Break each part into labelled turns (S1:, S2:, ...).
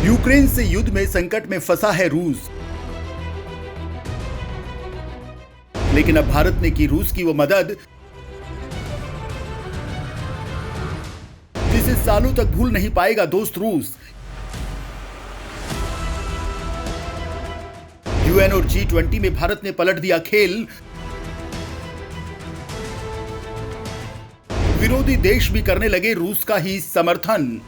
S1: Ukraine से युद्ध में संकट में फंसा है रूस। लेकिन अब भारत ने की रूस की वो मदद जिसे सालों तक भूल नहीं पाएगा दोस्त रूस। यूएन और G20 में भारत ने पलट दिया खेल। विरोधी देश भी करने लगे रूस का ही समर्थन।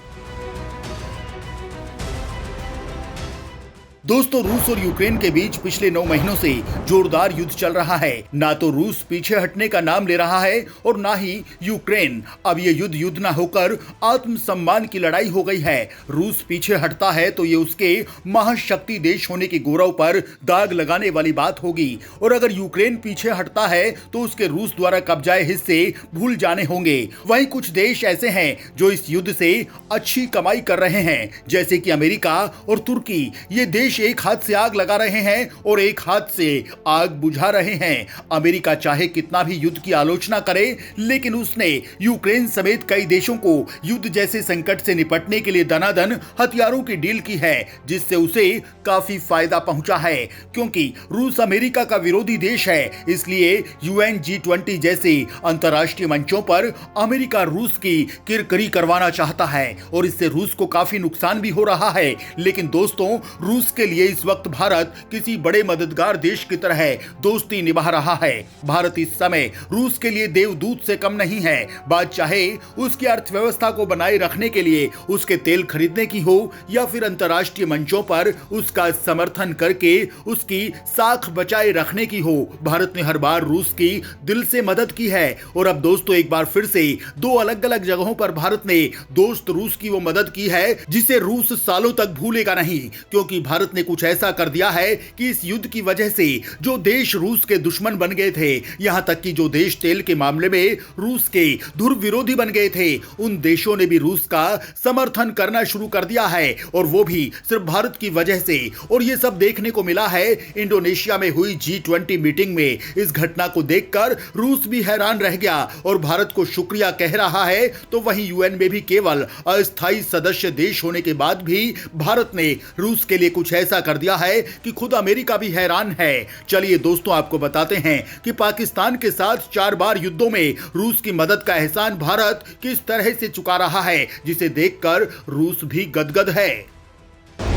S1: दोस्तों, रूस और यूक्रेन के बीच पिछले 9 महीनों से जोरदार युद्ध चल रहा है। ना तो रूस पीछे हटने का नाम ले रहा है और ना ही यूक्रेन। अब ये युद्ध ना होकर आत्मसम्मान की लड़ाई हो गई है। रूस पीछे हटता है तो ये उसके महाशक्ति देश होने के गौरव पर दाग लगाने वाली बात होगी, और अगर यूक्रेन पीछे हटता है तो उसके रूस द्वारा कब्जाए हिस्से भूल जाने होंगे। वहीं कुछ देश ऐसे हैं जो इस युद्ध से अच्छी कमाई कर रहे हैं, जैसे कि अमेरिका और तुर्की। ये देश एक हाथ से आग लगा रहे हैं और एक हाथ से आग बुझा रहे हैं। अमेरिका चाहे कितना भी युद्ध की आलोचना करे, लेकिन उसने यूक्रेन समेत कई देशों को युद्ध जैसे संकट से निपटने के लिए दनादन हथियारों की डील की है, जिससे उसे काफी फायदा पहुंचा है। क्योंकि रूस अमेरिका का विरोधी देश है, इसलिए यूएन G20 जैसे अंतर्राष्ट्रीय मंचों पर अमेरिका रूस की किरकिरी करवाना चाहता है और इससे रूस को काफी नुकसान भी हो रहा है। लेकिन दोस्तों, रूस के लिए इस वक्त भारत किसी बड़े मददगार देश की तरह दोस्ती निभा रहा है। भारत इस समय रूस के लिए देवदूत से कम नहीं है। बात चाहे उसकी अर्थव्यवस्था को बनाए रखने के लिए उसके तेल खरीदने की हो या फिर अंतर्राष्ट्रीय मंचों पर उसका समर्थन करके उसकी साख बचाए रखने की हो, भारत ने हर बार रूस की दिल से मदद की है। और अब दोस्तों, एक बार फिर से 2 अलग अलग जगहों पर भारत ने दोस्त रूस की वो मदद की है जिसे रूस सालों तक भूलेगा नहीं। क्योंकि भारत ने कुछ ऐसा कर दिया है कि इस युद्ध की वजह से जो देश रूस के दुश्मन बन गए थे, यहां तक कि जो देश तेल के मामले में रूस के ध्रुव विरोधी बन गए थे, उन देशों ने भी रूस का समर्थन करना शुरू कर दिया है, और वो भी सिर्फ भारत की वजह से। और ये सब देखने को मिला है इंडोनेशिया में हुई G20 मीटिंग में। इस घटना को देखकर रूस भी हैरान रह गया और भारत को शुक्रिया कह रहा है। तो वहीं यूएन में भी केवल अस्थायी सदस्य देश होने के बाद भी भारत ने रूस के लिए कुछ ऐसा कर दिया है कि खुद अमेरिका भी हैरान है। चलिए दोस्तों, आपको बताते हैं कि पाकिस्तान के साथ 4 बार युद्धों में रूस की मदद का एहसान भारत किस तरह से चुका रहा है, जिसे देखकर रूस भी गदगद है।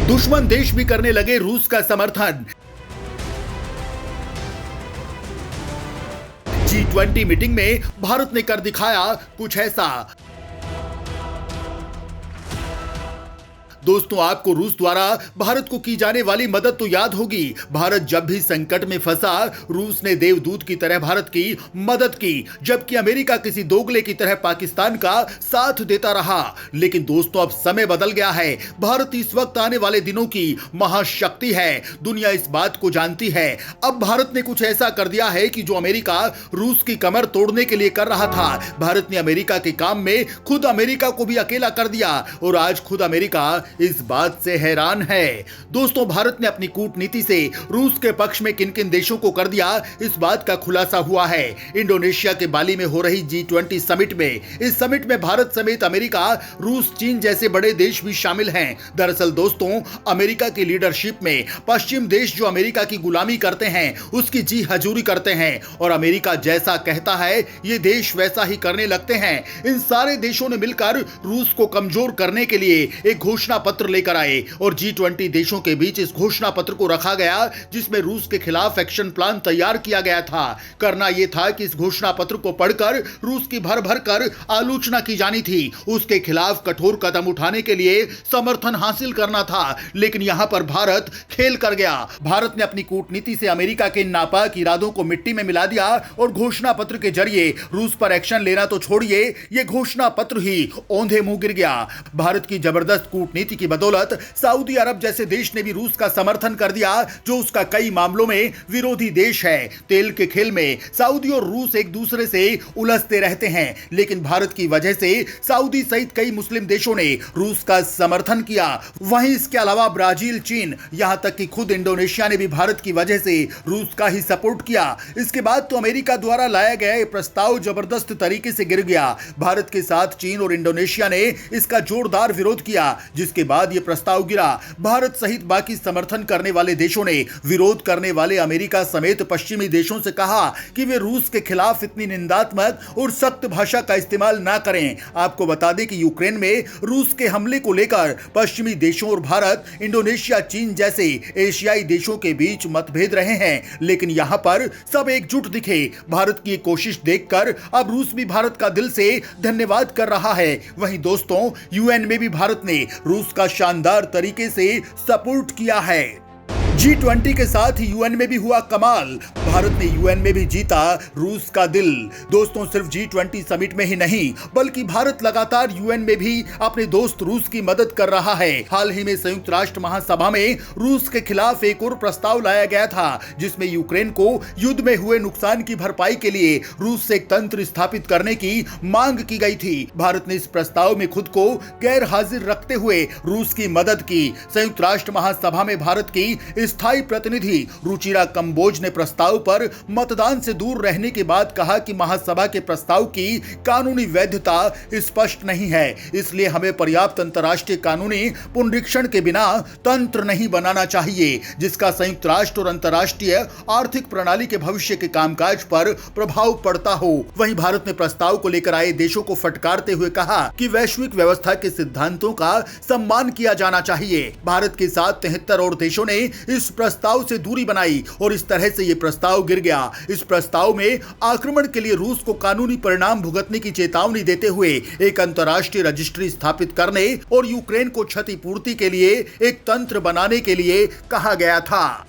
S1: दुश्मन देश भी करने लगे रूस का समर्थन। G20 मीटिंग में भारत ने कर दिखाया कुछ ऐसा। दोस्तों, आपको रूस द्वारा भारत को की जाने वाली मदद तो याद होगी। भारत जब भी संकट में फंसा, रूस ने देवदूत की तरह भारत की मदद की, जबकि अमेरिका किसी दोगले की तरह पाकिस्तान का साथ देता रहा। लेकिन दोस्तों, अब समय बदल गया है। भारत इस वक्त आने वाले दिनों की महाशक्ति है। दुनिया इस बात को जानती है। अब भारत ने कुछ ऐसा कर दिया है कि जो अमेरिका रूस की कमर तोड़ने के लिए कर रहा था, भारत ने अमेरिका के काम में खुद अमेरिका को भी अकेला कर दिया, और आज खुद अमेरिका इस बात से हैरान है। दोस्तों, भारत ने अपनी कूटनीति से रूस के पक्ष में किन किन देशों को कर दिया, इस बात का खुलासा हुआ है इंडोनेशिया के बाली में हो रही G20 समिट में। इस समिट में भारत समेत अमेरिका, रूस, चीन जैसे बड़े देश भी शामिल हैं। दरअसल दोस्तों, अमेरिका की लीडरशिप में पश्चिम देश जो अमेरिका की गुलामी करते हैं, उसकी जी हजूरी करते हैं, और अमेरिका जैसा कहता है ये देश वैसा ही करने लगते हैं। इन सारे देशों ने मिलकर रूस को कमजोर करने के लिए एक घोषणा पत्र लेकर आए, और G20 देशों के बीच इस घोषणा पत्र को रखा गया, जिसमें रूस के खिलाफ एक्शन प्लान तैयार किया गया था। करना यह था कि इस घोषणा पत्र को पढ़कर रूस की भर भर कर आलोचना की जानी थी, उसके खिलाफ कठोर कदम उठाने के लिए समर्थन हासिल करना था। लेकिन यहां पर भारत खेल कर गया। भारत ने अपनी कूटनीति से अमेरिका के नापाक इरादों को मिट्टी में मिला दिया और घोषणा पत्र के जरिए रूस पर एक्शन लेना तो छोड़िए, यह घोषणा पत्र ही औंधे मुंह गिर गया। भारत की जबरदस्त कूटनीति की बदौलत सऊदी अरब जैसे देश ने भी रूस का समर्थन कर दिया, जो उसका कई मामलों में विरोधी देश है। तेल के खेल में सऊदी और रूस एक दूसरे से उलझते रहते हैं, लेकिन भारत की वजह से सऊदी सहित कई मुस्लिम देशों ने रूस का समर्थन किया। वहीं इसके अलावा ब्राजील, चीन, यहां तक कि खुद इंडोनेशिया ने भी भारत की वजह से रूस का ही सपोर्ट किया। इसके बाद तो अमेरिका द्वारा लाया गया यह प्रस्ताव जबरदस्त तरीके से गिर गया। भारत के साथ चीन और इंडोनेशिया ने इसका जोरदार विरोध किया, जिसके के बाद यह प्रस्ताव गिरा। भारत सहित बाकी समर्थन करने वाले देशों ने विरोध करने वाले अमेरिका समेत पश्चिमी देशों से कहा कि वे रूस के खिलाफ इतनी निंदात्मक और सख्त भाषा का इस्तेमाल ना करें। आपको बता दें कि यूक्रेन में रूस के हमले को लेकर पश्चिमी देशों और भारत, इंडोनेशिया, चीन जैसे एशियाई देशों के बीच मतभेद रहे हैं, लेकिन यहां पर सब एकजुट दिखे। भारत की कोशिश देखकर अब रूस भी भारत का दिल से धन्यवाद कर रहा है। वहीं दोस्तों, यूएन में भी भारत ने रूस का शानदार तरीके से सपोर्ट किया है। G20 के साथ यूएन में भी हुआ कमाल। भारत ने यूएन में भी जीता रूस का दिल। दोस्तों, सिर्फ G20 समिट में ही नहीं, बल्कि भारत लगातार यूएन में भी अपने दोस्त रूस की मदद कर रहा है। हाल ही में संयुक्त राष्ट्र महासभा में रूस के खिलाफ एक और प्रस्ताव लाया गया था, जिसमें यूक्रेन को युद्ध में हुए नुकसान की भरपाई के लिए रूस से एक तंत्र स्थापित करने की मांग की गई थी। भारत ने इस प्रस्ताव में खुद को गैर हाजिर रखते हुए रूस की मदद की। संयुक्त राष्ट्र महासभा में भारत की स्थायी प्रतिनिधि रुचिरा कंबोज ने प्रस्ताव पर मतदान से दूर रहने के बाद कहा कि महासभा के प्रस्ताव की कानूनी वैधता स्पष्ट नहीं है, इसलिए हमें पर्याप्त अंतर्राष्ट्रीय कानूनी पुनरीक्षण के बिना तंत्र नहीं बनाना चाहिए, जिसका संयुक्त राष्ट्र और अंतर्राष्ट्रीय आर्थिक प्रणाली के भविष्य के कामकाज पर प्रभाव पड़ता हो। वहीं भारत ने प्रस्ताव को लेकर आए देशों को फटकारते हुए कहा कि वैश्विक व्यवस्था के सिद्धांतों का सम्मान किया जाना चाहिए। भारत के साथ 73 और देशों ने इस प्रस्ताव से दूरी बनाई और इस तरह से यह प्रस्ताव गिर गया। इस प्रस्ताव में आक्रमण के लिए रूस को कानूनी परिणाम भुगतने की चेतावनी देते हुए एक अंतर्राष्ट्रीय रजिस्ट्री स्थापित करने और यूक्रेन को क्षतिपूर्ति के लिए एक तंत्र बनाने के लिए कहा गया था।